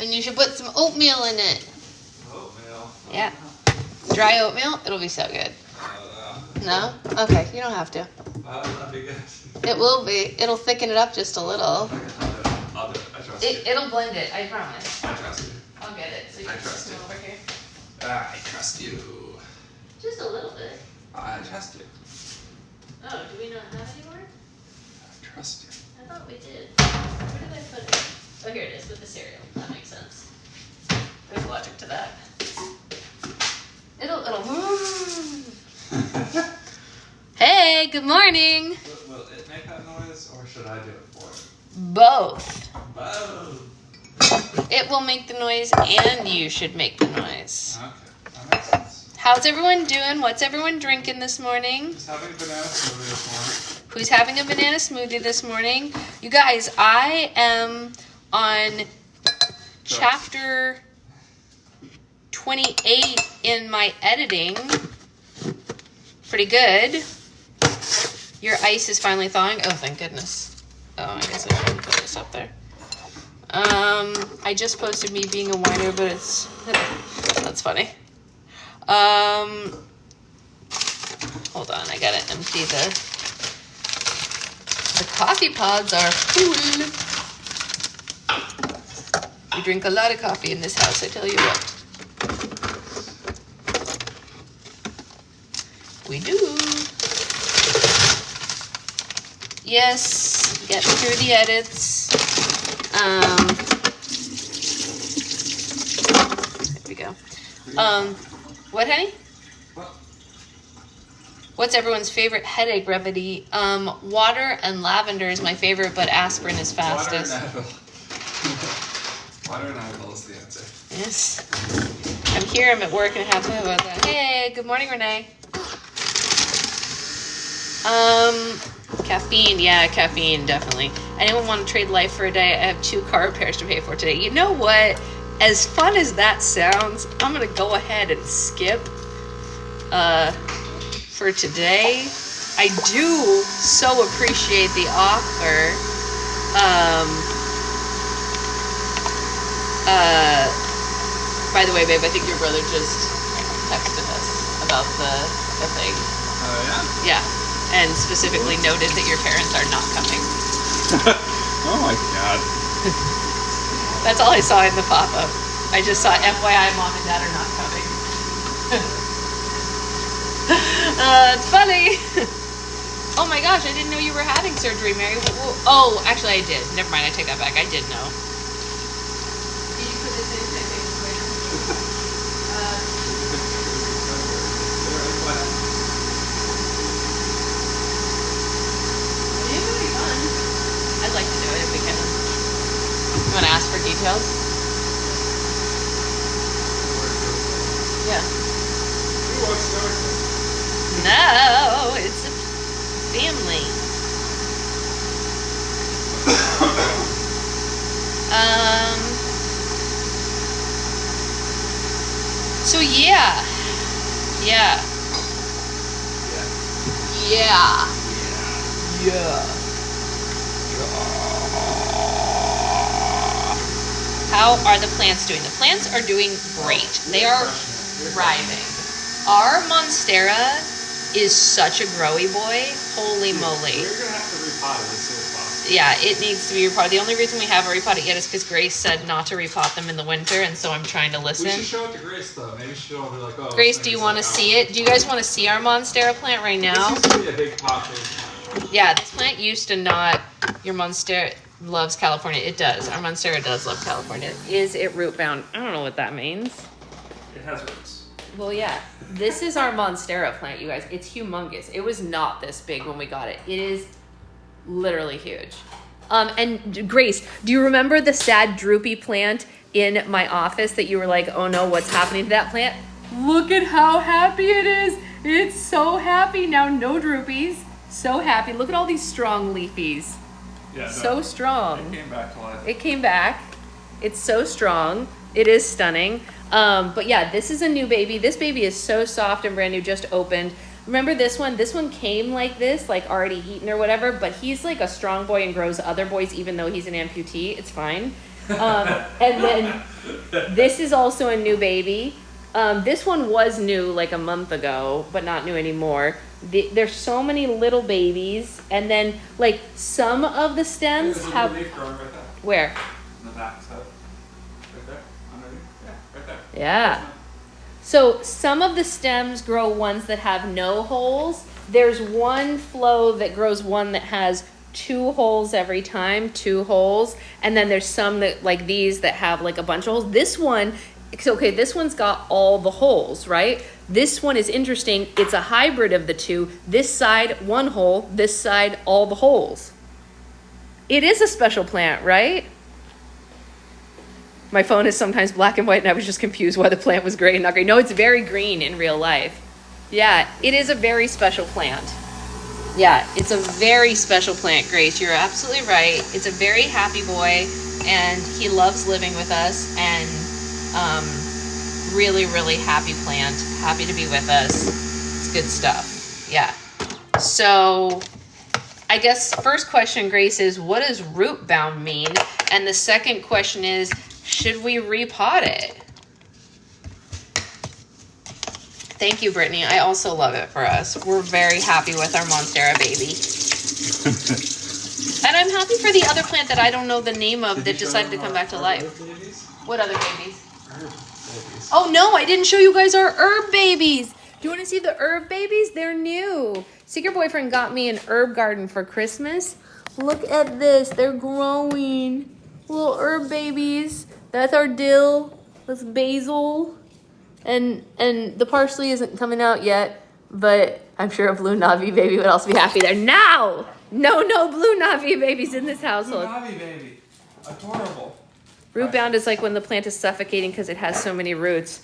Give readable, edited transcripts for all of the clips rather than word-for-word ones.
And you should put some oatmeal in it. Oatmeal? Yeah. Dry oatmeal? It'll be so good. No? Okay, you don't have to. That'd be good. It will be. It'll thicken it up just a little. I'll do it. I trust you. It'll blend it, I promise. I trust you. I'll get it. So you can trust come you. over here. I trust you. Just a little bit. I trust you. Oh, do we not have any more? I trust you. I thought we did. Where did I put it? Oh, here it is with the cereal. That makes sense. There's logic to that. It'll. Hey, good morning. Will it make that noise, or should I do it for it? Both. Both. It will make the noise, and you should make the noise. Okay, that makes sense. How's everyone doing? What's everyone drinking this morning? Just having a banana smoothie this morning. Who's having a banana smoothie this morning? You guys, I am on chapter 28 in my editing. Pretty good. Your ice is finally thawing. Oh, thank goodness. Oh, I guess I shouldn't put this up there. I just posted me being a whiner, but that's funny. Hold on, I gotta empty the coffee pods are full. We drink a lot of coffee in this house, I tell you what. We do. Yes, get through the edits. There we go. What, honey? What's everyone's favorite headache remedy? Water and lavender is my favorite, but aspirin is fastest. Water and Advil is the answer. Yes. I'm here, I'm at work, and happy about that. Hey, good morning, Renee. Caffeine. Yeah, caffeine, definitely. Anyone want to trade life for a day? I have 2 car repairs to pay for today. You know what? As fun as that sounds, I'm going to go ahead and skip for today. I do so appreciate the offer. By the way, babe, I think your brother just texted us about the thing. Oh, yeah? Yeah. And specifically noted that your parents are not coming. Oh my god. That's all I saw in the pop-up. I just saw FYI, mom and dad are not coming. It's funny. Oh my gosh, I didn't know you were having surgery, Mary. Oh, actually I did. Never mind, I take that back. I did know. Did you put this in? I'd like to do it if we can. You want to ask for details? Yeah. No, it's a family. So yeah. Yeah. How are the plants doing? The plants are doing great. They are thriving. Our Monstera is such a growy boy. Holy moly. We're going to have to repot it as soon as possible. Yeah, it needs to be repotted. The only reason we haven't repotted yet is because Grace said not to repot them in the winter, and so I'm trying to listen. We should show it to Grace, though. Maybe she'll be like, oh. Grace, do you want to see it? Do you guys want to see our Monstera plant right now? This used to be a big popping. Yeah, this plant used to not. Your Monstera loves California. It does. Our Monstera does love California. Is it root bound? I don't know what that means. It has roots. Well, yeah. This is our Monstera plant, you guys. It's humongous. It was not this big when we got it. It is literally huge. And Grace, do you remember the sad droopy plant in my office that you were like, oh no, what's happening to that plant? Look at how happy it is. It's so happy now. No droopies. So happy. Look at all these strong leafies. Yeah, so strong. It came back to life. It came back. It's so strong. It is stunning. But yeah, this is a new baby. This baby is so soft and brand new, just opened. Remember this one? This one came like this, like already eaten or whatever, but he's like a strong boy and grows other boys even though he's an amputee. It's fine. And then this is also a new baby. This one was new like a month ago, but not new anymore. There's so many little babies, and then like some of the stems have. Leaf growing right there. Where? On the back side. Right there. Underneath. Yeah, right there. Yeah. So some of the stems grow ones that have no holes. There's one flow that grows one that has 2 holes every time, 2 holes. And then there's some that like these that have like a bunch of holes. This one, okay, this one's got all the holes, right? This one is interesting. It's a hybrid of the two. This side, 1 hole. This side, all the holes. It is a special plant, right? My phone is sometimes black and white, and I was just confused why the plant was gray and not gray. No, it's very green in real life. Yeah, it is a very special plant. Yeah, it's a very special plant, Grace. You're absolutely right. It's a very happy boy, and he loves living with us, and really, really happy plant. Happy to be with us. It's good stuff. Yeah. So I guess first question, Grace, is what does root bound mean? And the second question is, should we repot it? Thank you, Brittany. I also love it for us. We're very happy with our Monstera baby. And I'm happy for the other plant that I don't know the name of that decided to come back to life. What other babies? Herb babies. Oh no, I didn't show you guys our herb babies. Do you want to see the herb babies? They're new. Secret Boyfriend got me an herb garden for Christmas. Look at this. They're growing. Little herb babies. That's our dill. That's basil. And the parsley isn't coming out yet, but I'm sure a blue Navi baby would also be happy there. Now! No blue Navi babies in this household. Blue Navi baby. Adorable. Root bound is like when the plant is suffocating because it has so many roots.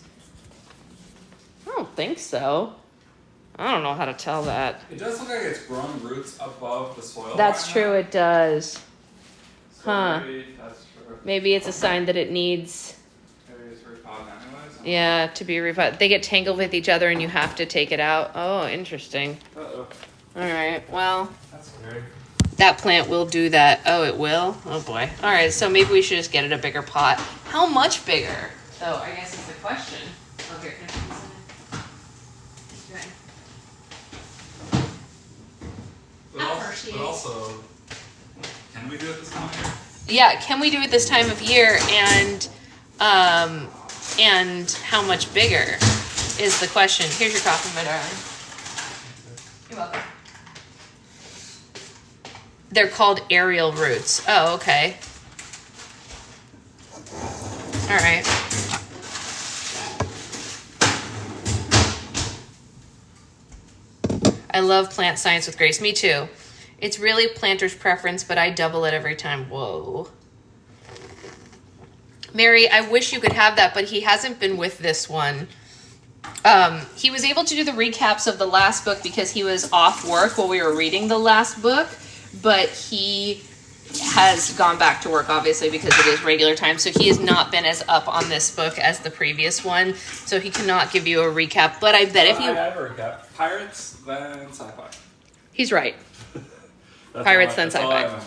I don't think so. I don't know how to tell that. It does look like it's growing roots above the soil. That's true, it does. So Huh. maybe that's true. Maybe it's a sign that it needs, Maybe it's repotted anyways. yeah, to be revived. They get tangled with each other and you have to take it out. Oh, interesting. Uh-oh. All right, well, That's weird. that plant will do that. Oh, it will? Oh boy. All right, so maybe we should just get it a bigger pot. How much bigger? So I guess is the question. Oh, here, can I put this in there? Okay. But also, can we do it this time of year? Yeah, can we do it this time of year, and how much bigger is the question. Here's your coffee, my darling. You're welcome. They're called aerial roots. Oh, okay. All right. I love plant science with Grace. Me too. It's really planter's preference, but I double it every time. Whoa. Mary, I wish you could have that, but he hasn't been with this one. He was able to do the recaps of the last book because he was off work while we were reading the last book, but he has gone back to work, obviously, because it is regular time. So he has not been as up on this book as the previous one. So he cannot give you a recap. But I bet if you... I have a recap. Pirates, then sci-fi. He's right. Pirates, then sci-fi.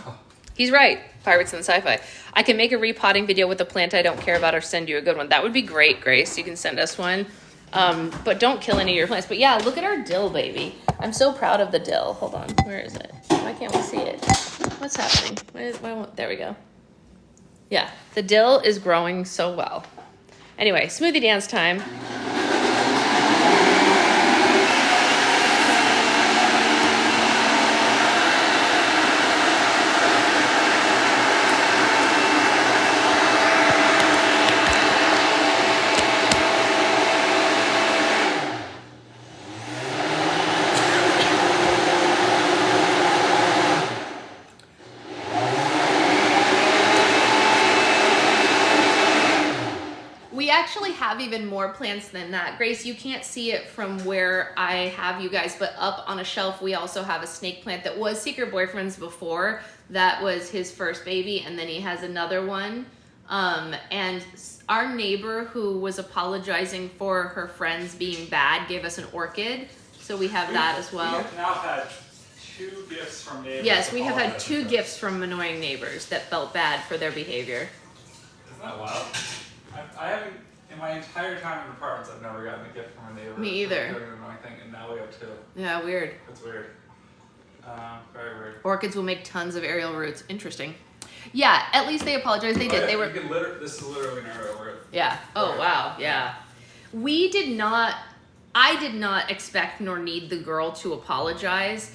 He's right. Pirates, then sci-fi. I can make a repotting video with a plant I don't care about or send you a good one. That would be great, Grace. You can send us one. But don't kill any of your plants. But yeah, look at our dill, baby. I'm so proud of the dill. Hold on. Where is it? Why can't we see it? What's happening? There we go. Yeah, the dill is growing so well. Anyway, smoothie dance time. Have even more plants than that. Grace, you can't see it from where I have you guys, but up on a shelf we also have a snake plant that was Secret Boyfriend's before. That was his first baby, and then he has another one. And our neighbor who was apologizing for her friends being bad gave us an orchid, so we have that as well. We have now had 2 gifts from neighbors. Yes, we have had 2 gifts from annoying neighbors that felt bad for their behavior. Isn't that wild? I haven't, in my entire time in apartments, I've never gotten a gift from a neighbor. Me either. An annoying thing, and now we have 2. Yeah, weird. It's weird. Very weird. Orchids will make tons of aerial roots. Interesting. Yeah, at least they apologized. They did. Yeah, they were. This is literally an aerial root. Yeah. Oh, wow. Yeah. We did not. I did not expect nor need the girl to apologize.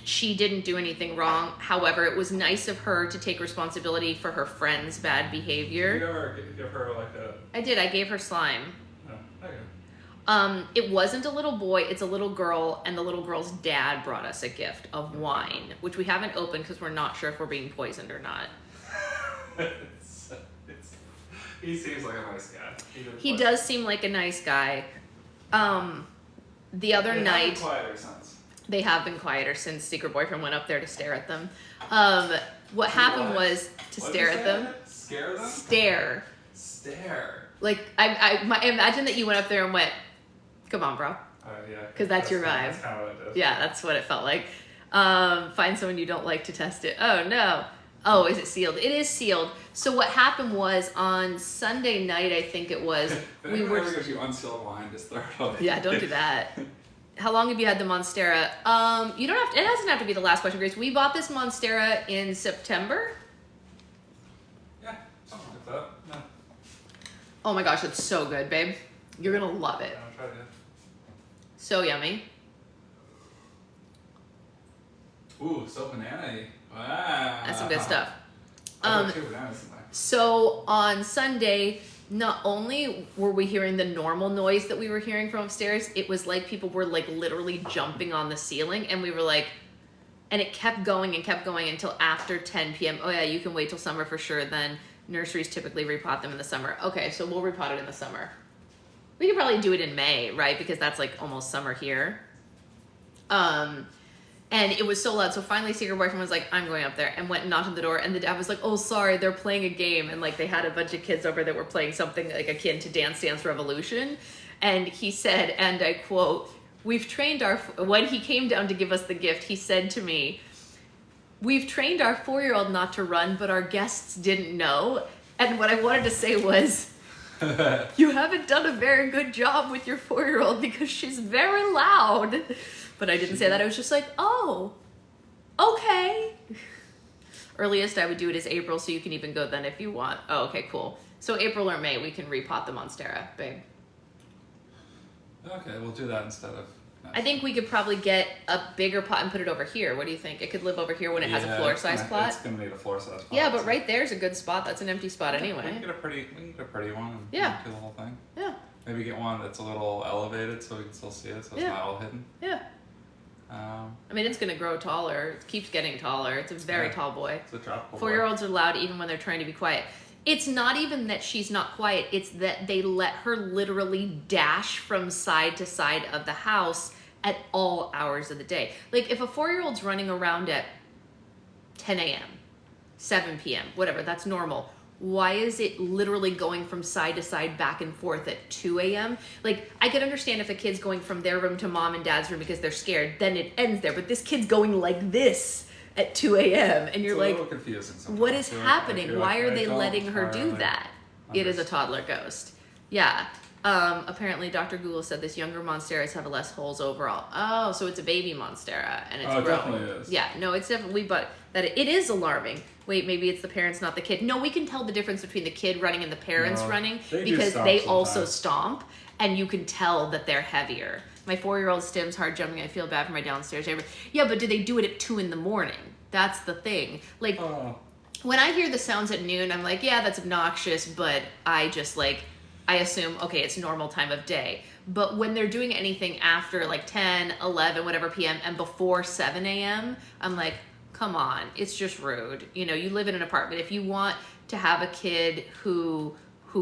She didn't do anything wrong. However, it was nice of her to take responsibility for her friend's bad behavior. Did you ever give her like a... I did. I gave her slime. Oh, okay. It wasn't a little boy. It's a little girl, and the little girl's dad brought us a gift of wine, which we haven't opened because we're not sure if we're being poisoned or not. He seems like a nice guy. He does seem like a nice guy. The other night... Quieter since. They have been quieter since Secret Boyfriend went up there to stare at them. What happened was to stare at them. Scare them? Stare. Like, I imagine that you went up there and went, come on, bro. Yeah. Because that's your vibe. That's kind of what it is. Yeah, that's what it felt like. Find someone you don't like to test it. Oh, no. Oh, is it sealed? It is sealed. So what happened was on Sunday night, I think it was, we were... If you unsealed wine, just throw it away. Yeah, don't do that. How long have you had the Monstera? You don't have to, it doesn't have to be the last question, Grace. We bought this Monstera in September. Yeah, something like that. Yeah. Oh my gosh, it's so good, babe. You're gonna love it. Yeah, I'll try it. So yummy. Ooh, so banana-y. Wow. That's some good stuff. I put 2 bananas in there. So on Sunday, not only were we hearing the normal noise that we were hearing from upstairs, it was like people were like literally jumping on the ceiling, and we were like, and it kept going until after 10 p.m. Oh yeah, you can wait till summer for sure. Then nurseries typically repot them in the summer. Okay, so we'll repot it in the summer. We could probably do it in May, right? Because that's like almost summer here. And it was so loud. So finally, Secret Boyfriend was like, I'm going up there, and went and knocked on the door. And the dad was like, oh, sorry, they're playing a game. And like they had a bunch of kids over that were playing something like akin to Dance Dance Revolution. And he said, and I quote, we've trained our, when he came down to give us the gift, he said to me, we've trained our 4-year-old not to run, but our guests didn't know. And what I wanted to say was, you haven't done a very good job with your 4-year-old because she's very loud. But I didn't say that. I was just like, oh, okay. Earliest I would do it is April, so you can even go then if you want. Oh, okay, cool. So April or May, we can repot the Monstera, babe. Okay, we'll do that instead of... I think we could probably get a bigger pot and put it over here. What do you think? It could live over here when it has a floor-size pot? It's going to need a floor-size pot. Yeah, but right there's a good spot. That's an empty spot anyway. We can get a pretty one and Yeah. do the whole thing. Yeah. Maybe get one that's a little elevated so we can still see it, so it's not all hidden. Yeah. I mean, it's going to grow taller. It keeps getting taller. It's a very tall boy. It's a tropical boy. 4-year-olds are loud even when they're trying to be quiet. It's not even that she's not quiet. It's that they let her literally dash from side to side of the house at all hours of the day. Like, if a 4-year-old's running around at 10 a.m., 7 p.m., whatever, that's normal. Why is it literally going from side to side, back and forth at 2 a.m.? Like, I could understand if a kid's going from their room to mom and dad's room because they're scared, then it ends there. But this kid's going like this at 2 a.m. And you're like, what is happening? Why are they letting her do that? It is a toddler ghost. Yeah. Apparently Dr. Google said this younger Monsteras have less holes overall. Oh, so it's a baby Monstera and it's growing. It definitely is. Yeah, no, it's definitely, but that it is alarming. Wait, maybe it's the parents, not the kid. No, we can tell the difference between the kid running and the parents running because they also stomp, and you can tell that they're heavier. My 4-year-old stims hard jumping. I feel bad for my downstairs neighbor. Yeah, but do they do it at 2 a.m? That's the thing. Like, when I hear the sounds at noon, I'm like, yeah, that's obnoxious, but I just like, I assume, okay, it's normal time of day. But when they're doing anything after like 10, 11, whatever p.m. and before 7 a.m., I'm like, come on, it's just rude. You know, you live in an apartment. If you want to have a kid who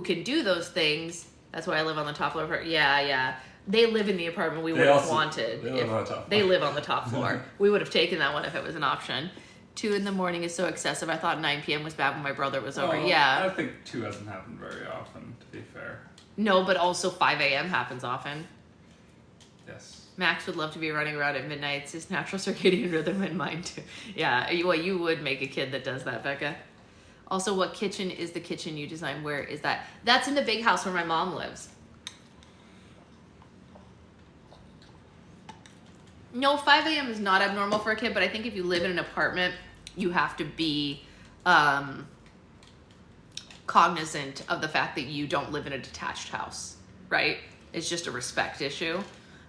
can do those things, that's why I live on the top floor. Yeah. They live in the apartment we would have wanted. They live on the top floor. They live on the top floor. We would have taken that one if it was an option. 2 a.m. is so excessive. I thought 9 p.m. was bad when my brother was over. Yeah. I think 2 hasn't happened very often, to be fair. No, but also 5 a.m. happens often. Yes. Max would love to be running around at midnight. It's his natural circadian rhythm and mine too. Yeah, you would make a kid that does that, Becca. Also, what kitchen is the kitchen you designed? Where is that? That's in the big house where my mom lives. No, 5 a.m. is not abnormal for a kid, but I think if you live in an apartment, you have to be cognizant of the fact that you don't live in a detached house, right? It's just a respect issue.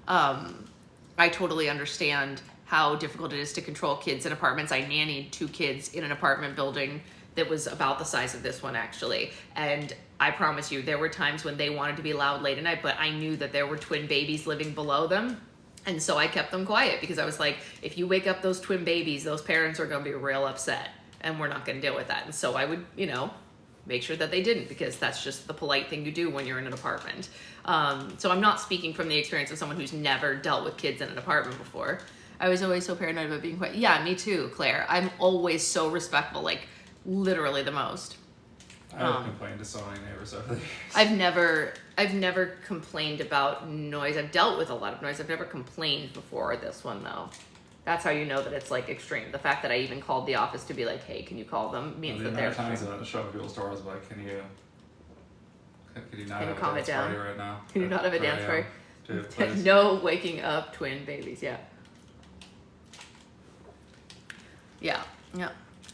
I totally understand how difficult it is to control kids in apartments. I nannied 2 kids in an apartment building that was about the size of this one, actually. And I promise you, there were times when they wanted to be loud late at night, but I knew that there were twin babies living below them. And so I kept them quiet because I was like, if you wake up those twin babies, those parents are going to be real upset and we're not going to deal with that. And so I would, make sure that they didn't, because that's just the polite thing to do when you're in an apartment. So I'm not speaking from the experience of someone who's never dealt with kids in an apartment before. I was always so paranoid about being quiet. Yeah, me too, Claire. I'm always so respectful, like literally the most. I've complained to so many neighbors over the years. I've never complained about noise. I've dealt with a lot of noise. I've never complained before this one though. That's how you know that it's like extreme. The fact that I even called the office to be like, hey, can you call them, means that they're extreme. The amount of times that I show up people's doors, like, can you not have calm a it dance down? party right now? Can you not have a dance party? Dude, please. No waking up twin babies, yeah. Yeah.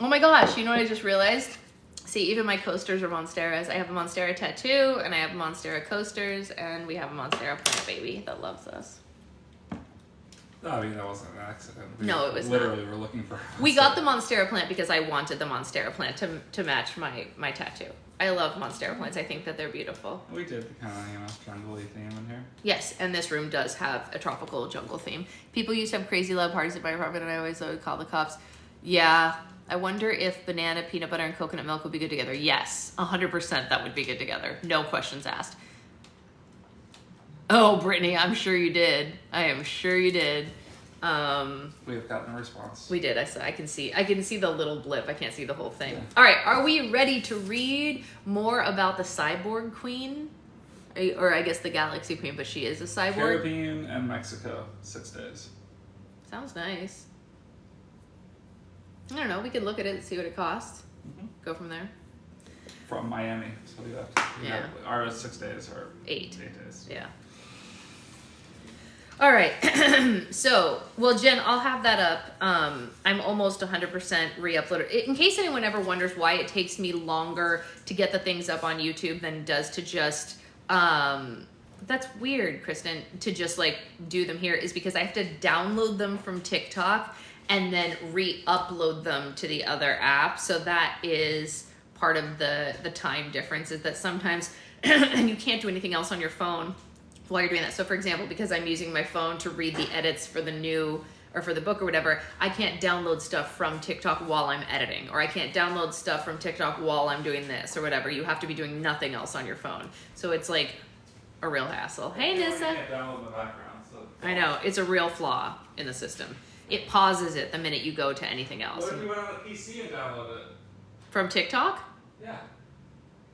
Oh my gosh, you know what I just realized? See, even my coasters are Monsteras. I have a Monstera tattoo, and I have Monstera coasters, and we have a Monstera plant baby that loves us. No, I mean, that wasn't an accident. No, it was literally were looking for. We got the Monstera plant because I wanted the Monstera plant to match my tattoo. I love Monstera plants. I think that they're beautiful. We did the kind of jungle-y theme in here. Yes, and this room does have a tropical jungle theme. People used to have crazy loud parties at my apartment, and I always would call the cops. Yeah, I wonder if banana, peanut butter, and coconut milk would be good together. Yes, 100% that would be good together. No questions asked. Oh, Brittany, I'm sure you did. I am sure you did. We have gotten a response. We did. I can see the little blip. I can't see the whole thing. Yeah. All right, are we ready to read more about the cyborg queen? Or I guess the galaxy queen, but she is a cyborg. Caribbean and Mexico, 6 days. Sounds nice. I don't know. We could look at it and see what it costs. Mm-hmm. Go from there. From Miami, so our 6 days are 8 days. Yeah. All right. So, well, Jen, I'll have that up. I'm almost 100% re-uploaded. In case anyone ever wonders why it takes me longer to get the things up on YouTube than it does to just, that's weird, Kristen, to just like do them here, is because I have to download them from TikTok and then re-upload them to the other app. So that is part of the time difference, is that sometimes and you can't do anything else on your phone while you're doing that. So for example, because I'm using my phone to read the edits for the new or for the book or whatever, I can't download stuff from TikTok while I'm editing, or I can't download stuff from TikTok while I'm doing this or whatever. You have to be doing nothing else on your phone. So it's like a real hassle. Hey, Nissa. You can't download the background, so. I know, it's a real flaw in the system. It pauses it the minute you go to anything else. What if you went on the PC and downloaded it? From TikTok? Yeah.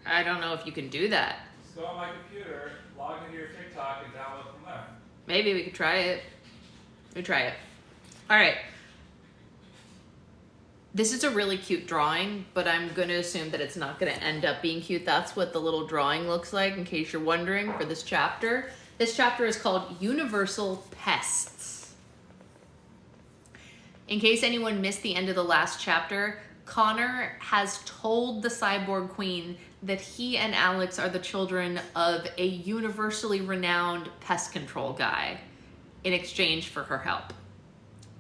I don't know if you can do that. Just go on my computer, log into your TikTok, and download from there. Maybe we could try it. All right. This is a really cute drawing, but I'm going to assume that it's not going to end up being cute. That's what the little drawing looks like, in case you're wondering, for this chapter. This chapter is called Universal Pests. In case anyone missed the end of the last chapter, Connor has told the cyborg queen that he and Alex are the children of a universally renowned pest control guy in exchange for her help.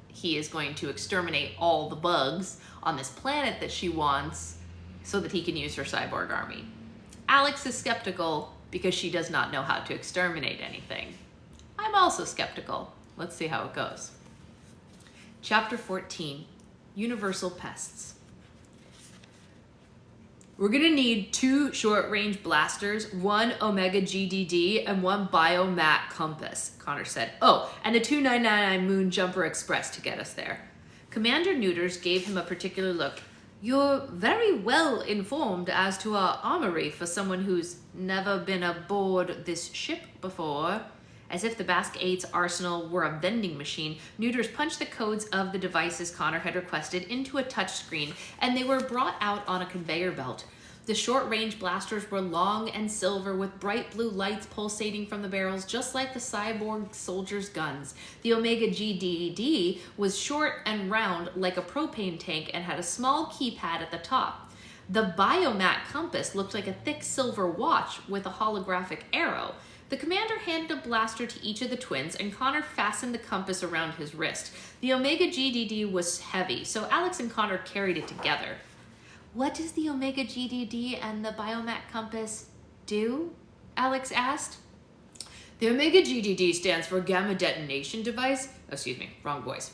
He is going to exterminate all the bugs on this planet that she wants so that he can use her cyborg army. Alex is skeptical because she does not know how to exterminate anything. I'm also skeptical. Let's see how it goes. Chapter 14, Universal Pests. We're gonna need 2 short-range blasters, 1 Omega GDD, and 1 Biomat Compass, Connor said. Oh, and a 2999 Moon Jumper Express to get us there. Commander Neuters gave him a particular look. You're very well informed as to our armory for someone who's never been aboard this ship before. As if the Basque 8's arsenal were a vending machine, Neuters punched the codes of the devices Connor had requested into a touchscreen, and they were brought out on a conveyor belt. The short-range blasters were long and silver with bright blue lights pulsating from the barrels, just like the cyborg soldiers' guns. The Omega GDD was short and round like a propane tank and had a small keypad at the top. The Biomat compass looked like a thick silver watch with a holographic arrow. The commander handed a blaster to each of the twins, and Connor fastened the compass around his wrist. The Omega GDD was heavy, so Alex and Connor carried it together. What does the Omega GDD and the Biomat compass do? Alex asked. The Omega GDD stands for Gamma Detonation Device. Oh, excuse me, wrong voice.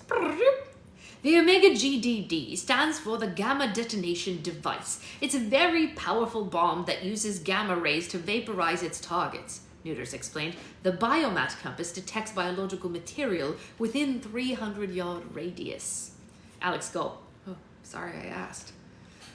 The Omega GDD stands for the Gamma Detonation Device. It's a very powerful bomb that uses gamma rays to vaporize its targets, Neuters explained. The Biomat compass detects biological material within 300-yard radius. Alex gulped. Oh, sorry I asked.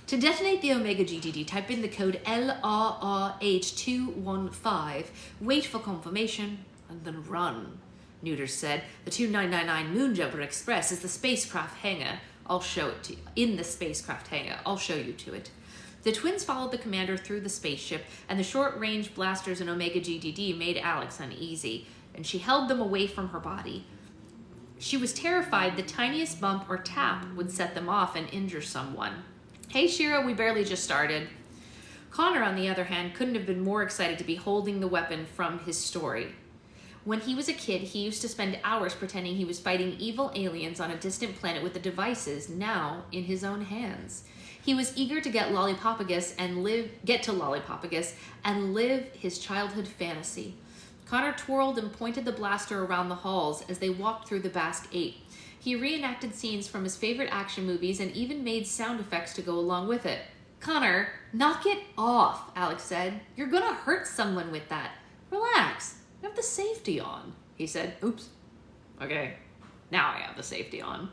To detonate the Omega GDD, type in the code LRRH215, wait for confirmation, and then run. Neuters said, the 2999 Moonjumper Express is the spacecraft hangar. I'll show it to you. In the spacecraft hangar. I'll show you to it. The twins followed the commander through the spaceship, and the short-range blasters in Omega GDD made Alex uneasy, and she held them away from her body. She was terrified the tiniest bump or tap would set them off and injure someone. Hey, Shira, we barely just started. Connor, on the other hand, couldn't have been more excited to be holding the weapon from his story. When he was a kid, he used to spend hours pretending he was fighting evil aliens on a distant planet with the devices now in his own hands. He was eager to get to Lollipopagus and live his childhood fantasy. Connor twirled and pointed the blaster around the halls as they walked through the Basque 8. He reenacted scenes from his favorite action movies and even made sound effects to go along with it. Connor, knock it off, Alex said. You're gonna hurt someone with that. Relax. You have the safety on, he said. Oops. Okay, now I have the safety on.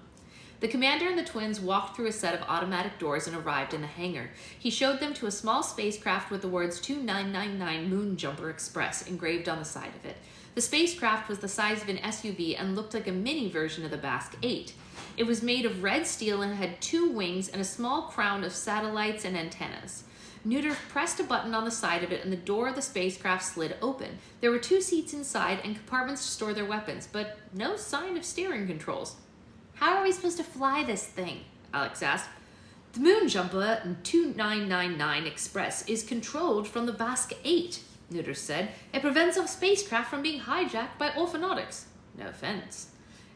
The commander and the twins walked through a set of automatic doors and arrived in the hangar. He showed them to a small spacecraft with the words 2999 Moonjumper Express engraved on the side of it. The spacecraft was the size of an SUV and looked like a mini version of the Basque 8. It was made of red steel and had 2 wings and a small crown of satellites and antennas. Neuter pressed a button on the side of it and the door of the spacecraft slid open. There were 2 seats inside and compartments to store their weapons, but no sign of steering controls. How are we supposed to fly this thing? Alex asked. The Moonjumper 2999 Express is controlled from the Basque 8. Neuters said. It prevents our spacecraft from being hijacked by orphanautics. No offense.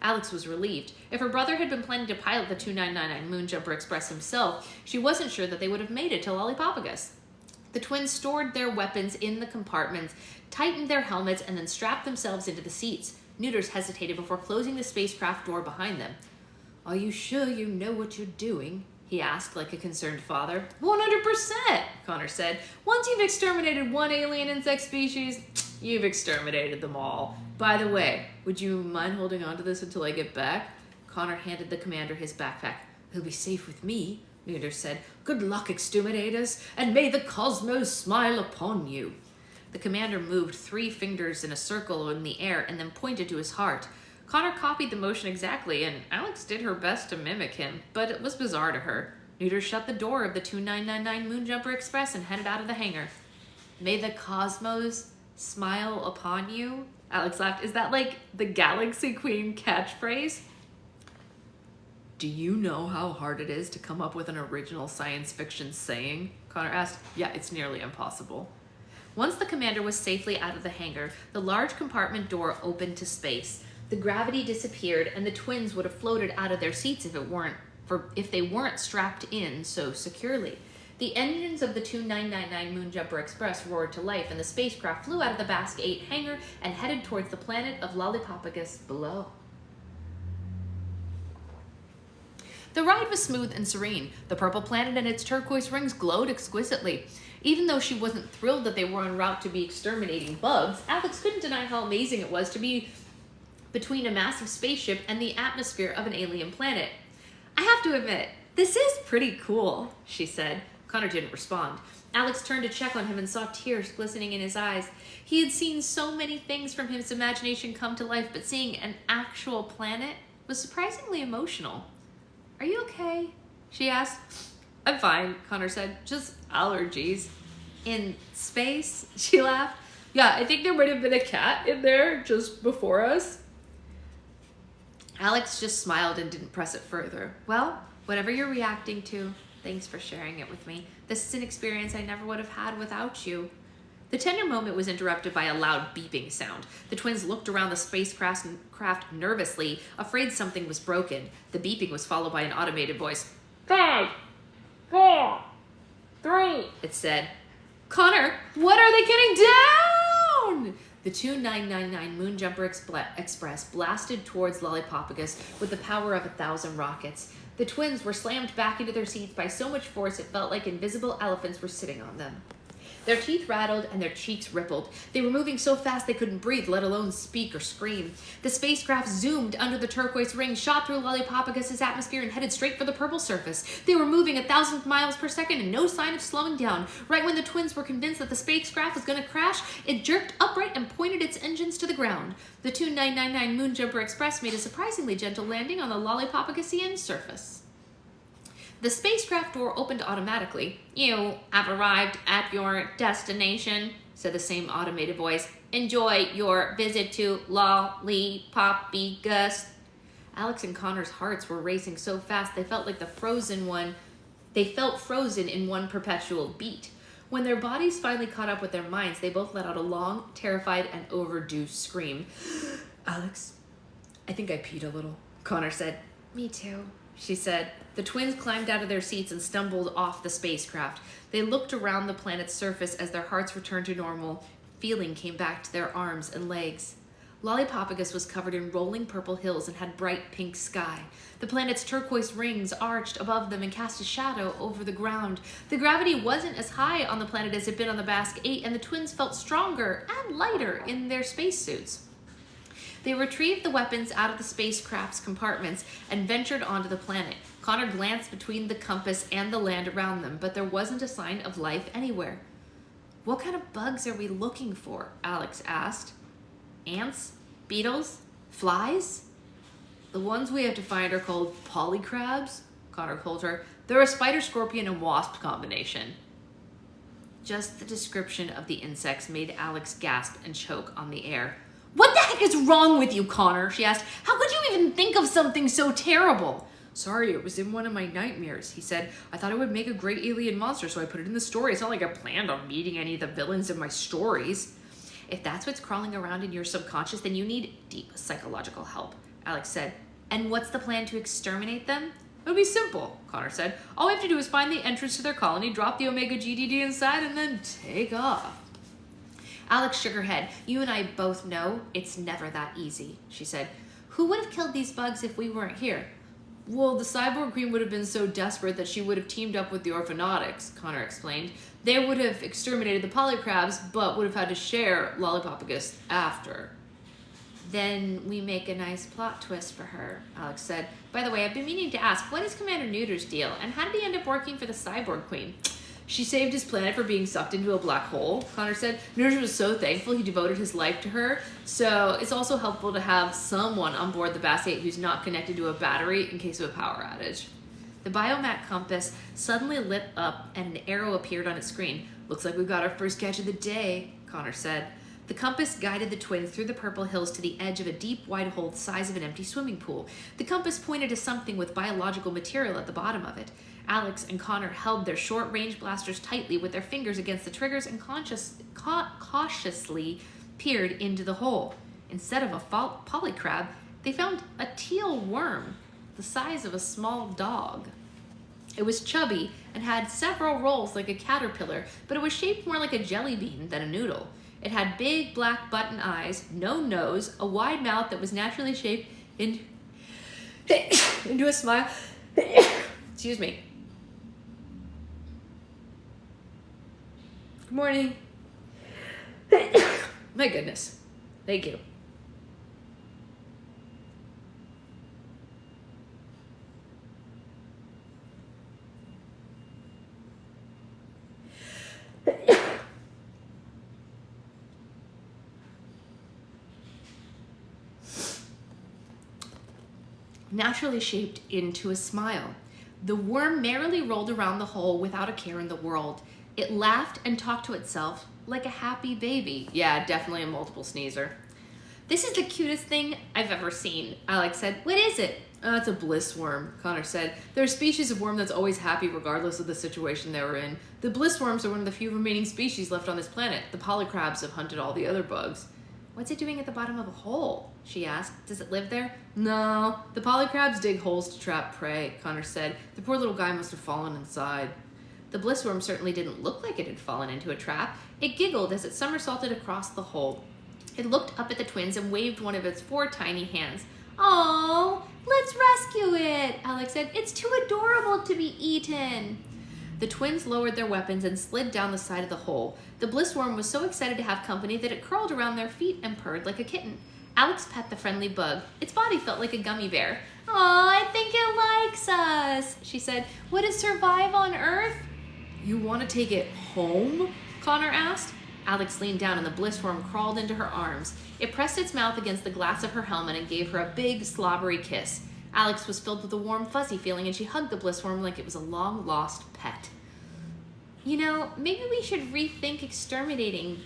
Alex was relieved. If her brother had been planning to pilot the 2999 Moonjumper Express himself, she wasn't sure that they would have made it to Lollipopagus. The twins stored their weapons in the compartments, tightened their helmets, and then strapped themselves into the seats. Neuters hesitated before closing the spacecraft door behind them. Are you sure you know what you're doing? He asked like a concerned father. 100%, Connor said. Once you've exterminated one alien insect species, you've exterminated them all. By the way, would you mind holding on to this until I get back? Connor handed the commander his backpack. He'll be safe with me, Neuters said. Good luck, exterminators, and may the cosmos smile upon you. The commander moved 3 fingers in a circle in the air and then pointed to his heart. Connor copied the motion exactly, and Alex did her best to mimic him, but it was bizarre to her. Neuter shut the door of the 2999 Moonjumper Express and headed out of the hangar. May the cosmos smile upon you? Alex laughed. Is that like the Galaxy Queen catchphrase? Do you know how hard it is to come up with an original science fiction saying? Connor asked. Yeah, it's nearly impossible. Once the commander was safely out of the hangar, the large compartment door opened to space. The gravity disappeared, and the twins would have floated out of their seats if they weren't strapped in so securely. The engines of the 2999 Moonjumper Express roared to life, and the spacecraft flew out of the Basque 8 hangar and headed towards the planet of Lollipopagus below. The ride was smooth and serene. The purple planet and its turquoise rings glowed exquisitely. Even though she wasn't thrilled that they were en route to be exterminating bugs, Alex couldn't deny how amazing it was to be between a massive spaceship and the atmosphere of an alien planet. I have to admit, this is pretty cool, she said. Connor didn't respond. Alex turned to check on him and saw tears glistening in his eyes. He had seen so many things from his imagination come to life, but seeing an actual planet was surprisingly emotional. Are you okay? She asked. I'm fine, Connor said. Just allergies. In space? She laughed. Yeah, I think there might have been a cat in there just before us. Alex just smiled and didn't press it further. Well, whatever you're reacting to, thanks for sharing it with me. This is an experience I never would have had without you. The tender moment was interrupted by a loud beeping sound. The twins looked around the spacecraft nervously, afraid something was broken. The beeping was followed by an automated voice. 5, 4, 3, it said. Connor, what are they getting down? The 2999 Moonjumper Express blasted towards Lollipopagus with the power of 1,000 rockets. The twins were slammed back into their seats by so much force it felt like invisible elephants were sitting on them. Their teeth rattled and their cheeks rippled. They were moving so fast they couldn't breathe, let alone speak or scream. The spacecraft zoomed under the turquoise ring, shot through Lollipopagus' atmosphere, and headed straight for the purple surface. They were moving 1,000 miles per second and no sign of slowing down. Right when the twins were convinced that the spacecraft was going to crash, it jerked upright and pointed its engines to the ground. The 2999 Moonjumper Express made a surprisingly gentle landing on the Lollipopagusian surface. The spacecraft door opened automatically. You have arrived at your destination, said the same automated voice. Enjoy your visit to Lollipopagus. Alex and Connor's hearts were racing so fast they felt frozen in one perpetual beat. When their bodies finally caught up with their minds, they both let out a long, terrified, and overdue scream. Alex, I think I peed a little, Connor said. Me too, she said. The twins climbed out of their seats and stumbled off the spacecraft. They looked around the planet's surface as their hearts returned to normal. Feeling came back to their arms and legs. Lollipopagus was covered in rolling purple hills and had bright pink sky. The planet's turquoise rings arched above them and cast a shadow over the ground. The gravity wasn't as high on the planet as it had been on the Basque 8, and the twins felt stronger and lighter in their spacesuits. They retrieved the weapons out of the spacecraft's compartments and ventured onto the planet. Connor glanced between the compass and the land around them, but there wasn't a sign of life anywhere. What kind of bugs are we looking for? Alex asked. Ants? Beetles? Flies? The ones we have to find are called polycrabs, Connor told her. They're a spider, scorpion, and wasp combination. Just the description of the insects made Alex gasp and choke on the air. What the heck is wrong with you, Connor? She asked. How could you even think of something so terrible? Sorry, it was in one of my nightmares, he said. I thought it would make a great alien monster, so I put it in the story. It's not like I planned on meeting any of the villains in my stories. If that's what's crawling around in your subconscious, then you need deep psychological help, Alex said. And what's the plan to exterminate them? It'll be simple, Connor said. All we have to do is find the entrance to their colony, drop the Omega GDD inside, and then take off. Alex shook her head. You and I both know it's never that easy, she said. Who would have killed these bugs if we weren't here? Well, the cyborg queen would have been so desperate that she would have teamed up with the Orphanautics, Connor explained. They would have exterminated the polycrabs, but would have had to share Lollipopagus after. Then we make a nice plot twist for her, Alex said. By the way, I've been meaning to ask, what is Commander Neuter's deal, and how did he end up working for the cyborg queen? She saved his planet for being sucked into a black hole, Connor said. Neuter was so thankful he devoted his life to her, so it's also helpful to have someone on board the Basque 8 who's not connected to a battery in case of a power outage. The biomat compass suddenly lit up and an arrow appeared on its screen. Looks like we've got our first catch of the day, Connor said. The compass guided the twins through the purple hills to the edge of a deep, wide hole the size of an empty swimming pool. The compass pointed to something with biological material at the bottom of it. Alex and Connor held their short-range blasters tightly with their fingers against the triggers and cautiously peered into the hole. Instead of a polycrab, they found a teal worm the size of a small dog. It was chubby and had several rolls like a caterpillar, but it was shaped more like a jelly bean than a noodle. It had big black button eyes, no nose, a wide mouth that was naturally shaped into a smile. Excuse me. Good morning. My goodness. Thank you. naturally shaped into a smile. The worm merrily rolled around the hole without a care in the world. It laughed and talked to itself like a happy baby. Yeah, definitely a multiple sneezer. This is the cutest thing I've ever seen, Alex said. What is it? Oh, it's a bliss worm, Connor said. They're a species of worm that's always happy regardless of the situation they were in. The bliss worms are one of the few remaining species left on this planet. The polycrabs have hunted all the other bugs. What's it doing at the bottom of a hole? She asked. Does it live there? No, the polycrabs dig holes to trap prey, Connor said. The poor little guy must have fallen inside. The bliss worm certainly didn't look like it had fallen into a trap. It giggled as it somersaulted across the hole. It looked up at the twins and waved one of its 4 tiny hands. Oh, let's rescue it, Alex said. It's too adorable to be eaten. The twins lowered their weapons and slid down the side of the hole. The bliss worm was so excited to have company that it curled around their feet and purred like a kitten. Alex pet the friendly bug. Its body felt like a gummy bear. Oh, I think it likes us, she said. Would it survive on Earth? You want to take it home? Connor asked. Alex leaned down and the bliss worm crawled into her arms. It pressed its mouth against the glass of her helmet and gave her a big, slobbery kiss. Alex was filled with a warm, fuzzy feeling, and she hugged the bliss worm like it was a long-lost pet. You know, maybe we should rethink exterminating,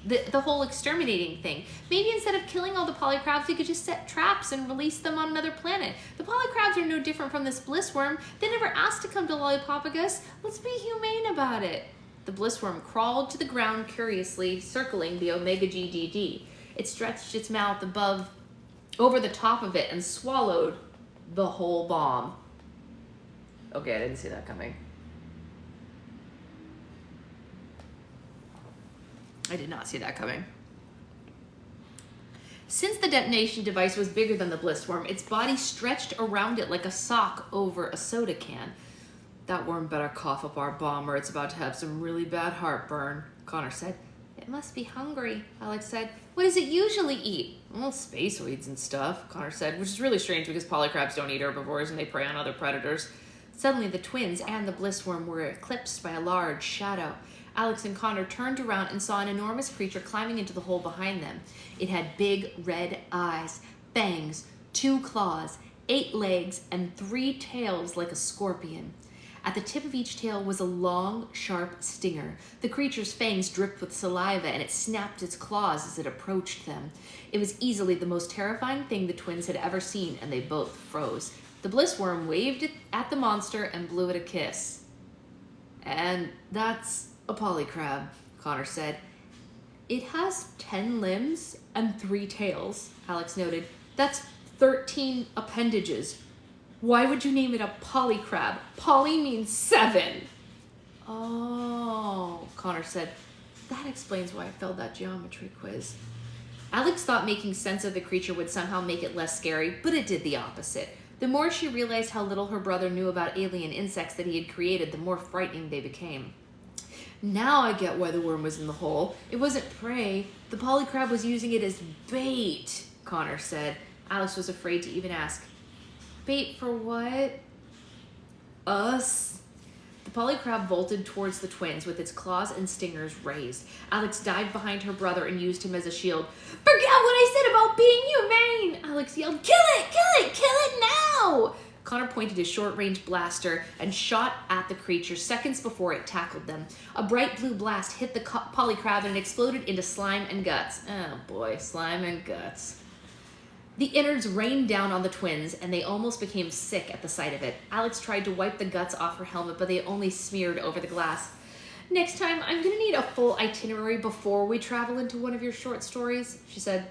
the whole exterminating thing. Maybe instead of killing all the polycrabs, we could just set traps and release them on another planet. The polycrabs are no different from this bliss worm. They never asked to come to Lollipopagus. Let's be humane about it. The bliss worm crawled to the ground curiously, circling the Omega GDD. It stretched its mouth over the top of it and swallowed the whole bomb. Okay, I didn't see that coming. I did not see that coming. Since the detonation device was bigger than the bliss worm, its body stretched around it like a sock over a soda can. That worm better cough up our bomb or it's about to have some really bad heartburn, Connor said. It must be hungry, Alex said. What does it usually eat? Well, spaceweeds and stuff, Connor said, which is really strange because polycrabs don't eat herbivores and they prey on other predators. Suddenly, the twins and the bliss worm were eclipsed by a large shadow. Alex and Connor turned around and saw an enormous creature climbing into the hole behind them. It had big red eyes, fangs, 2 claws, 8 legs, and 3 tails like a scorpion. At the tip of each tail was a long, sharp stinger. The creature's fangs dripped with saliva, and it snapped its claws as it approached them. It was easily the most terrifying thing the twins had ever seen, and they both froze. The bliss worm waved at the monster and blew it a kiss. And that's a polycrab, Connor said. It has 10 limbs and 3 tails, Alex noted. That's 13 appendages. Why would you name it a polycrab? Poly means 7. Oh, Connor said. That explains why I failed that geometry quiz. Alex thought making sense of the creature would somehow make it less scary, but it did the opposite. The more she realized how little her brother knew about alien insects that he had created, the more frightening they became. Now I get why the worm was in the hole. It wasn't prey. The polycrab was using it as bait, Connor said. Alex was afraid to even ask. Bait for what? Us? The polycrab vaulted towards the twins with its claws and stingers raised. Alex dived behind her brother and used him as a shield. Forget what I said about being humane! Alex yelled. Kill it! Kill it! Kill it now! Connor pointed his short-range blaster and shot at the creature seconds before it tackled them. A bright blue blast hit the polycrab and it exploded into slime and guts. Oh boy, slime and guts. The innards rained down on the twins, and they almost became sick at the sight of it. Alex tried to wipe the guts off her helmet, but they only smeared over the glass. Next time, I'm going to need a full itinerary before we travel into one of your short stories, she said.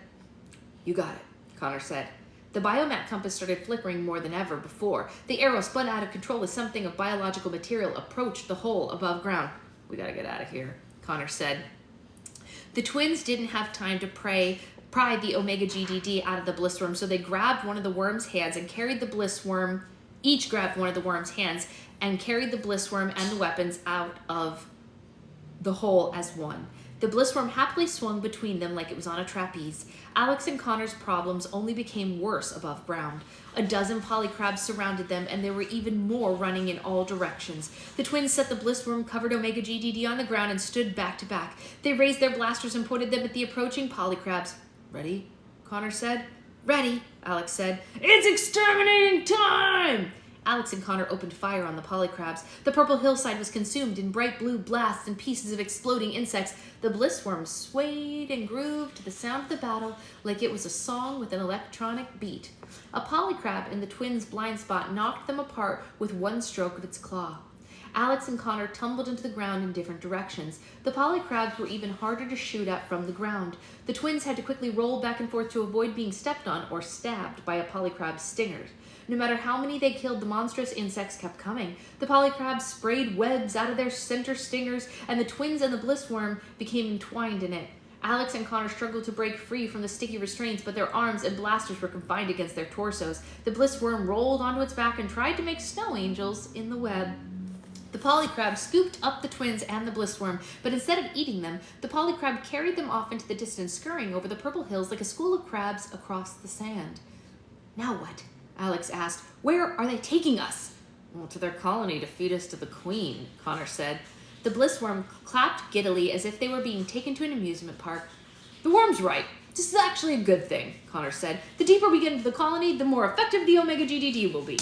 You got it, Connor said. The biomap compass started flickering more than ever before. The arrow spun out of control as something of biological material approached the hole above ground. We got to get out of here, Connor said. The twins didn't have time to pry the Omega GDD out of the bliss worm, so they grabbed one of the worm's hands and carried the bliss worm, each grabbed one of the worm's hands and carried the bliss worm and the weapons out of the hole as one. The bliss worm happily swung between them like it was on a trapeze. Alex and Connor's problems only became worse above ground. A dozen polycrabs surrounded them, and there were even more running in all directions. The twins set the bliss worm-covered Omega GDD on the ground and stood back to back. They raised their blasters and pointed them at the approaching polycrabs. Ready? Connor said. Ready, Alex said. It's exterminating time! Alex and Connor opened fire on the polycrabs. The purple hillside was consumed in bright blue blasts and pieces of exploding insects. The blissworm swayed and grooved to the sound of the battle like it was a song with an electronic beat. A polycrab in the twins' blind spot knocked them apart with one stroke of its claw. Alex and Connor tumbled into the ground in different directions. The polycrabs were even harder to shoot at from the ground. The twins had to quickly roll back and forth to avoid being stepped on or stabbed by a polycrab's stingers. No matter how many they killed, the monstrous insects kept coming. The polycrabs sprayed webs out of their center stingers, and the twins and the blissworm became entwined in it. Alex and Connor struggled to break free from the sticky restraints, but their arms and blasters were confined against their torsos. The blissworm rolled onto its back and tried to make snow angels in the web. The polycrab scooped up the twins and the blissworm, but instead of eating them, the polycrab carried them off into the distance, scurrying over the purple hills like a school of crabs across the sand. Now what? Alex asked. Where are they taking us? Well, to their colony to feed us to the queen, Connor said. The blissworm clapped giddily as if they were being taken to an amusement park. The worm's right. This is actually a good thing, Connor said. The deeper we get into the colony, the more effective the Omega GDD will be.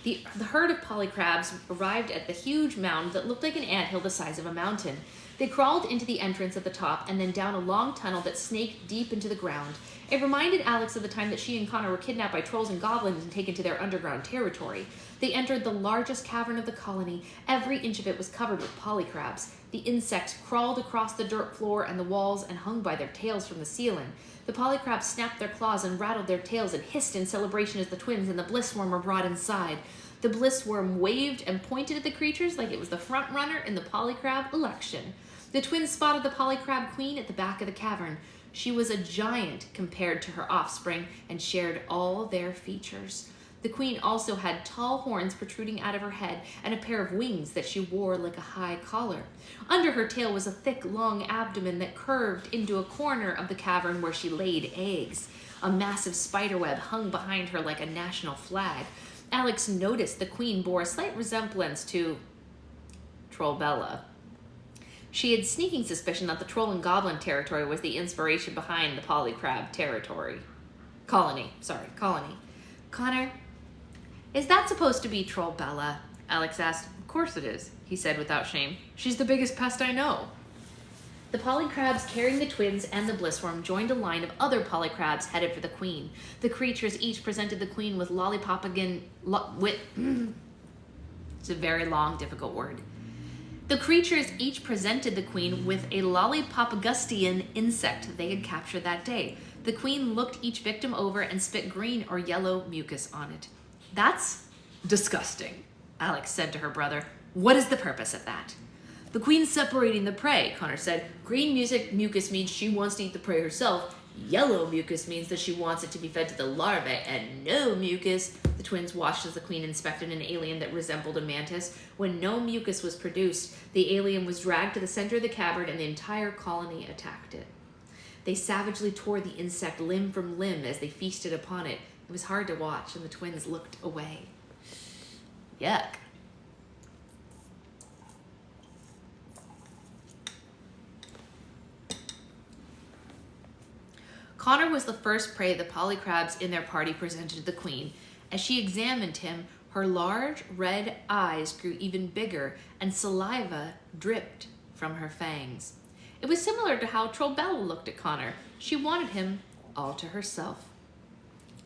The herd of polycrabs arrived at the huge mound that looked like an anthill the size of a mountain. They crawled into the entrance at the top and then down a long tunnel that snaked deep into the ground. It reminded Alex of the time that she and Connor were kidnapped by trolls and goblins and taken to their underground territory. They entered the largest cavern of the colony. Every inch of it was covered with polycrabs. The insects crawled across the dirt floor and the walls and hung by their tails from the ceiling. The polycrabs snapped their claws and rattled their tails and hissed in celebration as the twins and the blissworm were brought inside. The blissworm waved and pointed at the creatures like it was the front runner in the polycrab election. The twins spotted the polycrab queen at the back of the cavern. She was a giant compared to her offspring and shared all their features. The queen also had tall horns protruding out of her head and a pair of wings that she wore like a high collar. Under her tail was a thick, long abdomen that curved into a corner of the cavern where she laid eggs. A massive spiderweb hung behind her like a national flag. Alex noticed the queen bore a slight resemblance to Trollbella. She had sneaking suspicion that the troll and goblin territory was the inspiration behind the polycrab colony. Connor, is that supposed to be Trollbella? Alex asked. Of course it is, he said without shame. She's the biggest pest I know. The polycrabs carrying the twins and the blissworm joined a line of other polycrabs headed for the queen. The creatures each presented the queen with it's a very long, difficult word. The creatures each presented the queen with a Lollipopagustian insect they had captured that day. The queen looked each victim over and spit green or yellow mucus on it. That's disgusting, Alex said to her brother. What is the purpose of that? The queen's separating the prey, Connor said. Green mucus means she wants to eat the prey herself. Yellow mucus means that she wants it to be fed to the larvae. And no mucus. The twins watched as the queen inspected an alien that resembled a mantis. When no mucus was produced, the alien was dragged to the center of the cavern and the entire colony attacked it. They savagely tore the insect limb from limb as they feasted upon it. It was hard to watch, and the twins looked away. Yuck. Connor was the first prey the polycrabs in their party presented to the queen. As she examined him, her large red eyes grew even bigger and saliva dripped from her fangs. It was similar to how Trollbella looked at Connor. She wanted him all to herself.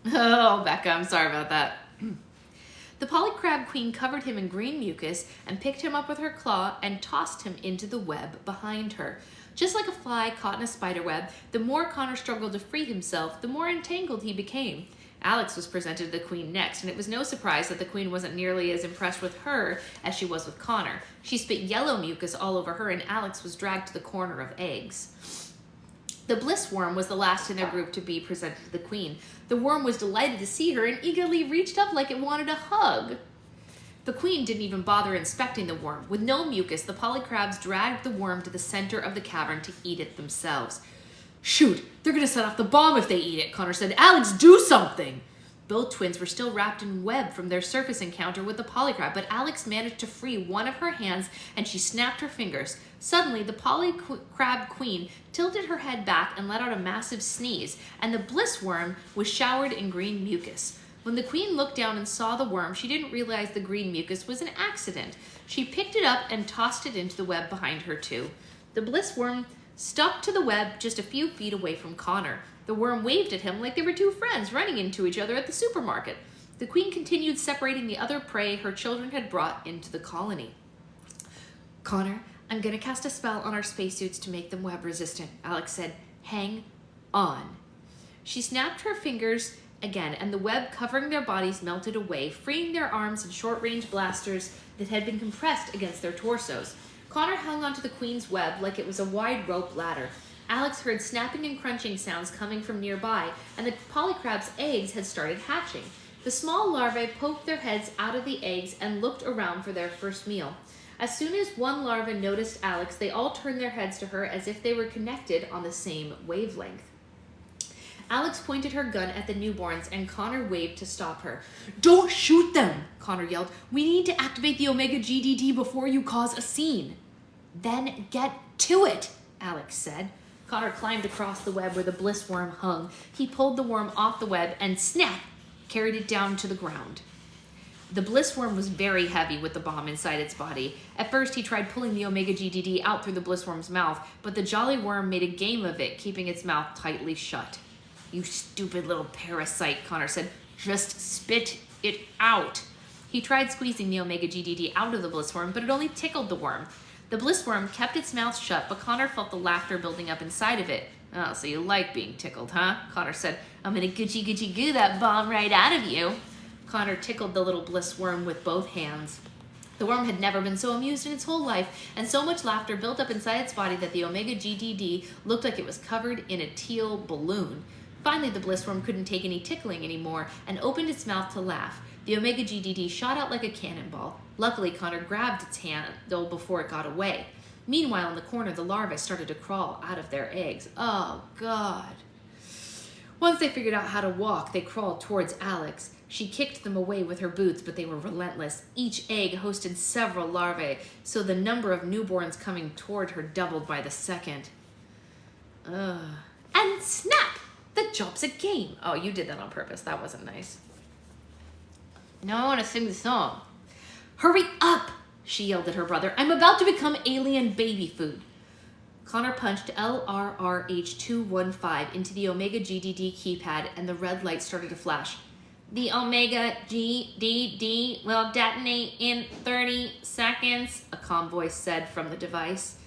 Oh, Becca, I'm sorry about that. The polycrab queen covered him in green mucus and picked him up with her claw and tossed him into the web behind her. Just like a fly caught in a spider web, the more Connor struggled to free himself, the more entangled he became. Alex was presented to the queen next, and it was no surprise that the queen wasn't nearly as impressed with her as she was with Connor. She spit yellow mucus all over her, and Alex was dragged to the corner of eggs. The blissworm was the last in their group to be presented to the queen. The worm was delighted to see her and eagerly reached up like it wanted a hug. The queen didn't even bother inspecting the worm. With no mucus, the polycrabs dragged the worm to the center of the cavern to eat it themselves. Shoot, they're going to set off the bomb if they eat it, Connor said. Alex, do something! Both twins were still wrapped in web from their circus encounter with the polycrab, but Alex managed to free one of her hands and she snapped her fingers. Suddenly, the polycrab queen tilted her head back and let out a massive sneeze, and the bliss worm was showered in green mucus. When the queen looked down and saw the worm, she didn't realize the green mucus was an accident. She picked it up and tossed it into the web behind her, too. The bliss worm stuck to the web just a few feet away from Connor. The worm waved at him like they were two friends running into each other at the supermarket. The queen continued separating the other prey her children had brought into the colony. Connor, I'm going to cast a spell on our spacesuits to make them web resistant, Alex said. Hang on. She snapped her fingers again, and the web covering their bodies melted away, freeing their arms and short-range blasters that had been compressed against their torsos. Connor hung onto the queen's web like it was a wide rope ladder. Alex heard snapping and crunching sounds coming from nearby, and the polycrab's eggs had started hatching. The small larvae poked their heads out of the eggs and looked around for their first meal. As soon as one larva noticed Alex, they all turned their heads to her as if they were connected on the same wavelength. Alex pointed her gun at the newborns, and Connor waved to stop her. Don't shoot them, Connor yelled. We need to activate the Omega GDD before you cause a scene. Then get to it, Alex said. Connor climbed across the web where the bliss worm hung. He pulled the worm off the web and snap, carried it down to the ground. The bliss worm was very heavy with the bomb inside its body. At first, he tried pulling the Omega GDD out through the bliss worm's mouth, but the jolly worm made a game of it, keeping its mouth tightly shut. You stupid little parasite, Connor said. Just spit it out. He tried squeezing the Omega GDD out of the bliss worm, but it only tickled the worm. The bliss worm kept its mouth shut, but Connor felt the laughter building up inside of it. Oh, so you like being tickled, huh? Connor said. I'm gonna goochie goo that bomb right out of you. Connor tickled the little bliss worm with both hands. The worm had never been so amused in its whole life, and so much laughter built up inside its body that the Omega GDD looked like it was covered in a teal balloon. Finally, the bliss worm couldn't take any tickling anymore and opened its mouth to laugh. The Omega GDD shot out like a cannonball. Luckily, Connor grabbed its handle before it got away. Meanwhile, in the corner, the larvae started to crawl out of their eggs. Oh, God. Once they figured out how to walk, they crawled towards Alex. She kicked them away with her boots, but they were relentless. Each egg hosted several larvae, so the number of newborns coming toward her doubled by the second. And snap! The job's a game. Oh, you did that on purpose. That wasn't nice. Now I want to sing the song. Hurry up, she yelled at her brother. I'm about to become alien baby food. Connor punched LRRH215 into the Omega GDD keypad, and the red light started to flash. The Omega GDD will detonate in 30 seconds, a calm voice said from the device.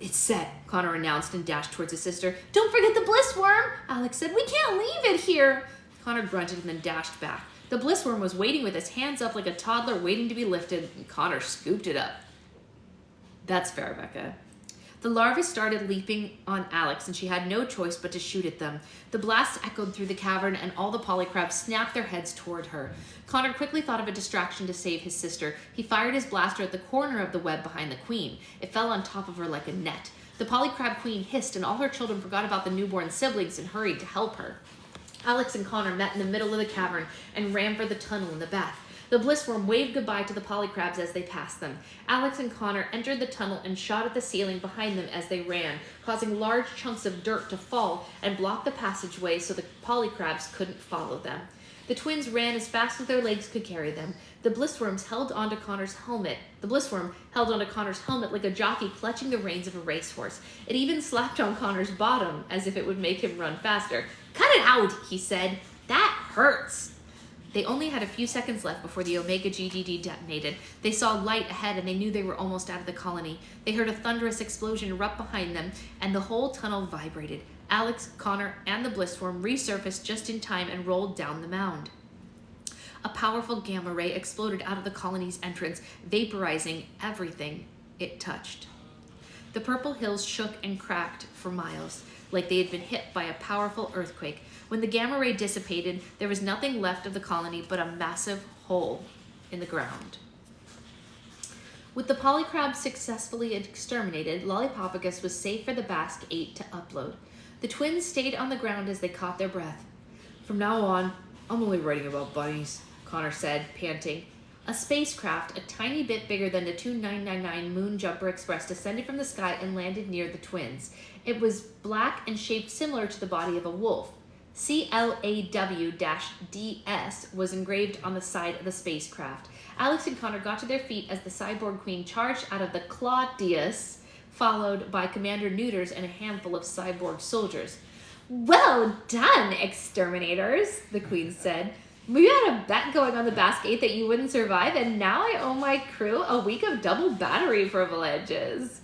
It's set, Connor announced and dashed towards his sister. Don't forget the bliss worm, Alex said. We can't leave it here. Connor grunted and then dashed back. The bliss worm was waiting with his hands up like a toddler waiting to be lifted, and Connor scooped it up. That's fair, Becca. The larvae started leaping on Alex, and she had no choice but to shoot at them. The blast echoed through the cavern, and all the polycrabs snapped their heads toward her. Connor quickly thought of a distraction to save his sister. He fired his blaster at the corner of the web behind the queen. It fell on top of her like a net. The polycrab queen hissed, and all her children forgot about the newborn siblings and hurried to help her. Alex and Connor met in the middle of the cavern and ran for the tunnel in the back. The bliss worm waved goodbye to the polycrabs as they passed them. Alex and Connor entered the tunnel and shot at the ceiling behind them as they ran, causing large chunks of dirt to fall and block the passageway so the polycrabs couldn't follow them. The twins ran as fast as their legs could carry them. The bliss worm held onto Connor's helmet like a jockey clutching the reins of a racehorse. It even slapped on Connor's bottom as if it would make him run faster. Cut it out, he said. That hurts. They only had a few seconds left before the Omega GDD detonated. They saw light ahead and they knew they were almost out of the colony. They heard a thunderous explosion erupt behind them and the whole tunnel vibrated. Alex, Connor, and the blissworm resurfaced just in time and rolled down the mound. A powerful gamma ray exploded out of the colony's entrance, vaporizing everything it touched. The purple hills shook and cracked for miles, like they had been hit by a powerful earthquake. When the gamma ray dissipated, there was nothing left of the colony but a massive hole in the ground. With the polycrabs successfully exterminated, Lollipopagus was safe for the Basque 8 to upload. The twins stayed on the ground as they caught their breath. From now on, I'm only writing about bunnies, Connor said, panting. A spacecraft, a tiny bit bigger than the 2999 Moon Jumper Express, descended from the sky and landed near the twins. It was black and shaped similar to the body of a wolf. CLAW-DS was engraved on the side of the spacecraft. Alex and Connor got to their feet as the cyborg queen charged out of the Claudius, followed by Commander Neuters and a handful of cyborg soldiers. Well done, exterminators, the queen said. We had a bet going on the basket that you wouldn't survive, and now I owe my crew a week of double battery privileges.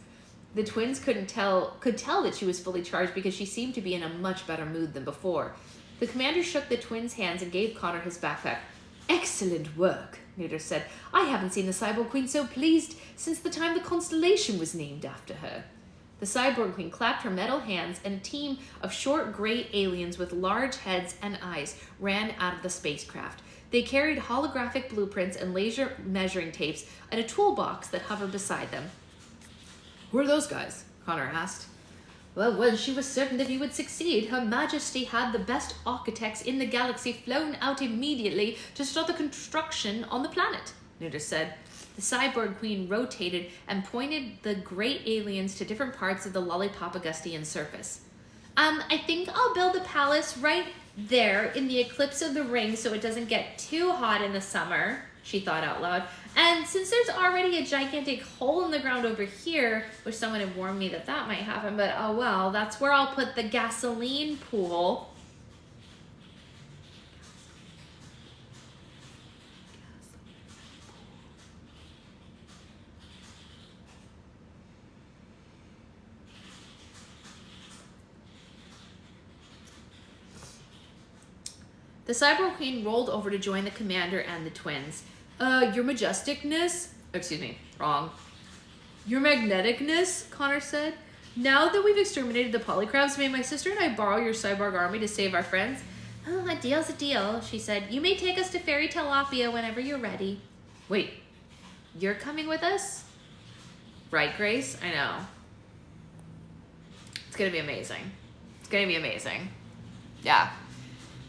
The twins could tell that she was fully charged because she seemed to be in a much better mood than before. The commander shook the twins' hands and gave Connor his backpack. Excellent work, Neuter said. I haven't seen the cyborg queen so pleased since the time the constellation was named after her. The cyborg queen clapped her metal hands, and a team of short gray aliens with large heads and eyes ran out of the spacecraft. They carried holographic blueprints and laser measuring tapes and a toolbox that hovered beside them. Who are those guys? Connor asked. Well, when she was certain that you would succeed, Her Majesty had the best architects in the galaxy flown out immediately to start the construction on the planet, Neuter said. The cyborg queen rotated and pointed the great aliens to different parts of the Lollipop Augustian surface. I think I'll build a palace right there in the eclipse of the ring so it doesn't get too hot in the summer, she thought out loud. And since there's already a gigantic hole in the ground over here, which someone had warned me that might happen, but oh well, that's where I'll put the gasoline pool. The cyborg queen rolled over to join the commander and the twins. Your majesticness? Excuse me, wrong. Your magneticness, Connor said. Now that we've exterminated the polycrabs, may my sister and I borrow your cyborg army to save our friends? Oh, a deal's a deal, she said. You may take us to Fairy Tilapia whenever you're ready. Wait, you're coming with us? Right, Grace? I know. It's gonna be amazing. It's gonna be amazing. Yeah.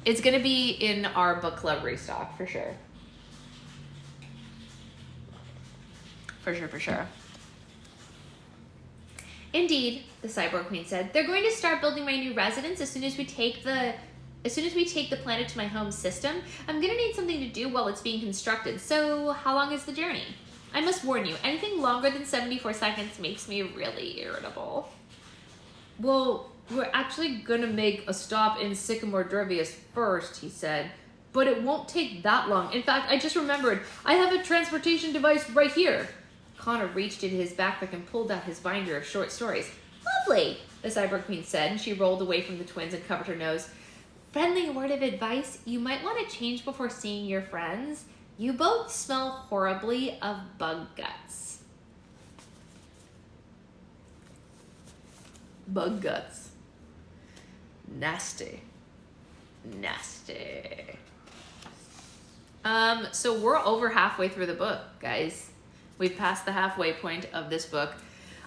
It's going to be in our book club restock, for sure. For sure, for sure. Indeed, the cyborg queen said. They're going to start building my new residence as soon as we take the planet to my home system. I'm going to need something to do while it's being constructed. So, how long is the journey? I must warn you, anything longer than 74 seconds makes me really irritable. Well, we're actually gonna make a stop in Sycamore Dervius first, he said. But it won't take that long. In fact, I just remembered, I have a transportation device right here. Connor reached into his backpack and pulled out his binder of short stories. Lovely, the cyborg queen said, and she rolled away from the twins and covered her nose. Friendly word of advice, you might want to change before seeing your friends. You both smell horribly of bug guts. Bug guts. Nasty. Nasty. So we're over halfway through the book, guys. We've passed the halfway point of this book.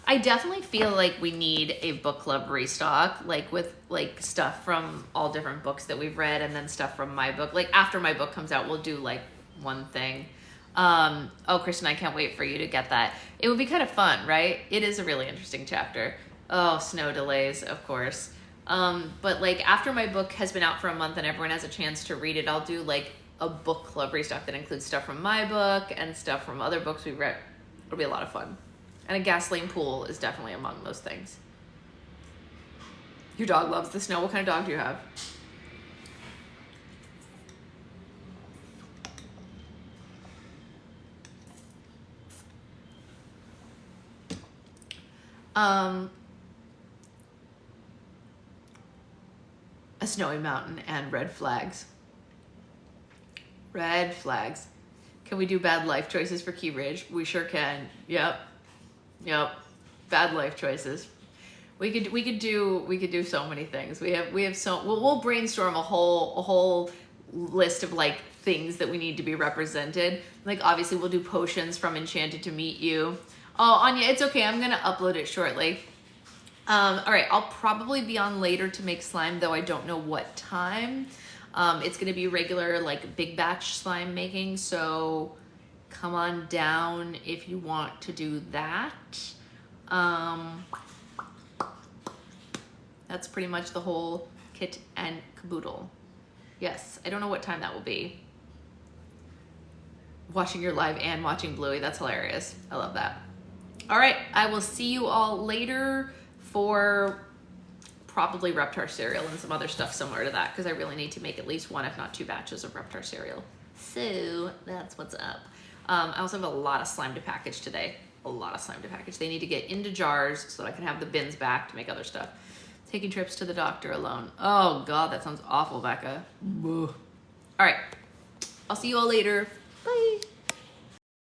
I definitely feel like we need a book club restock, like with like stuff from all different books that we've read and then stuff from my book. Like after my book comes out, we'll do like one thing. Oh, Kristen, I can't wait for you to get that. It would be kind of fun, right? It is a really interesting chapter. Oh, snow delays, of course. But like after my book has been out for a month and everyone has a chance to read it, I'll do like a book club restock that includes stuff from my book and stuff from other books we've read. It'll be a lot of fun. And a gasoline pool is definitely among those things. Your dog loves the snow. What kind of dog do you have? A snowy mountain and red flags. Red flags. Can we do bad life choices for Key Ridge? We sure can. Yep. Bad life choices. We could do so many things. We'll brainstorm a whole list of like things that we need to be represented. Like obviously we'll do potions from Enchanted to Meet You. Oh, Anya, it's okay. I'm gonna upload it shortly. All right, I'll probably be on later to make slime, though I don't know what time. It's going to be regular, like, big batch slime making, so come on down if you want to do that. That's pretty much the whole kit and caboodle. Yes, I don't know what time that will be. Watching your live and watching Bluey, that's hilarious. I love that. All right, I will see you all later for probably Reptar cereal and some other stuff similar to that, because I really need to make at least 1, if not 2 batches of Reptar cereal. So that's what's up. I also have a lot of slime to package today. A lot of slime to package. They need to get into jars so that I can have the bins back to make other stuff. Taking trips to the doctor alone. Oh God, that sounds awful, Becca. All right, I'll see you all later.